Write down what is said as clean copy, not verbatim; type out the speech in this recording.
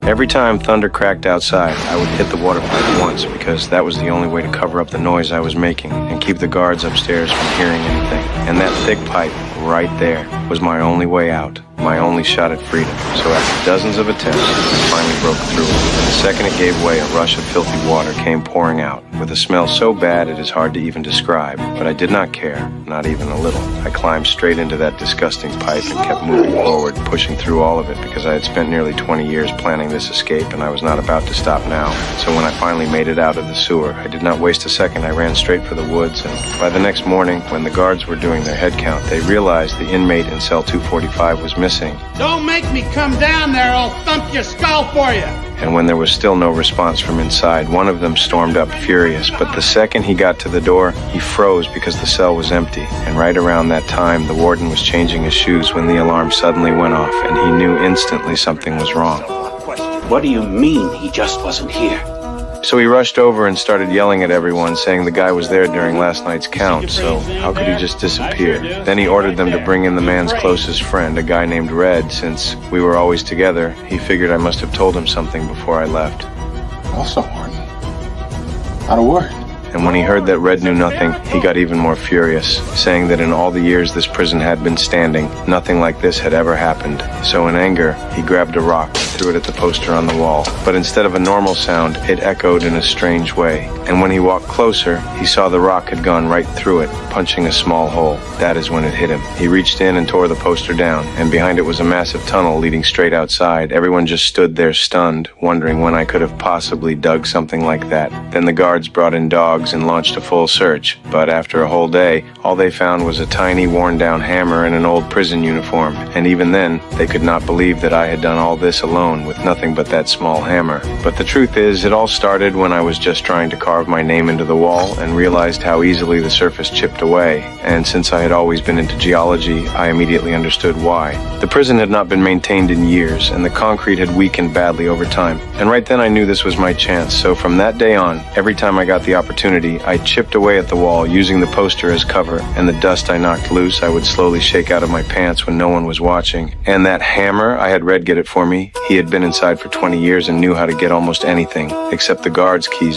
Every time thunder cracked outside, I would hit the water pipe once because that was the only way to cover up the noise I was making and keep the guards upstairs from hearing anything. And that thick pipe right there was my only way out, my only shot at freedom. So after dozens of attempts, I finally broke through it. And the second it gave way, a rush of filthy water came pouring out, with a smell so bad it is hard to even describe. But I did not care, not even a little. I climbed straight into that disgusting pipe and kept moving forward, pushing through all of it because I had spent nearly 20 years planning this escape and I was not about to stop now. So when I finally made it out of the sewer, I did not waste a second. I ran straight for the woods, and by the next morning, when the guards were doing their head count, they realized the inmate in cell 245 was missing. Don't make me come down there, I'll thump your skull for you. And when there was still no response from inside, one of them stormed up furious. But the second he got to the door, he froze because the cell was empty. And right around that time, the warden was changing his shoes when the alarm suddenly went off, and he knew instantly something was wrong. What do you mean he just wasn't here? So he rushed over and started yelling at everyone, saying the guy was there during last night's count, so how could he just disappear? Then he ordered them to bring in the man's closest friend, a guy named Red. Since we were always together, he figured I must have told him something before I left. Also, Warden. Not a word. And when he heard that Red knew nothing, he got even more furious, saying that in all the years this prison had been standing, nothing like this had ever happened. So in anger, he grabbed a rock and threw it at the poster on the wall. But instead of a normal sound, it echoed in a strange way. And when he walked closer, he saw the rock had gone right through it, punching a small hole. That is when it hit him. He reached in and tore the poster down, and behind it was a massive tunnel leading straight outside. Everyone just stood there stunned, wondering when I could have possibly dug something like that. Then the guards brought in dogs and launched a full search, but after a whole day, all they found was a tiny, worn-down hammer and an old prison uniform, and even then, they could not believe that I had done all this alone with nothing but that small hammer. But the truth is, it all started when I was just trying to carve my name into the wall and realized how easily the surface chipped away, and since I had always been into geology, I immediately understood why. The prison had not been maintained in years, and the concrete had weakened badly over time, and right then I knew this was my chance, so from that day on, every time I got the opportunity, I chipped away at the wall using the poster as cover, and the dust I knocked loose I would slowly shake out of my pants when no one was watching. And that hammer, I had Red get it for me. He had been inside for 20 years and knew how to get almost anything, except the guards' keys.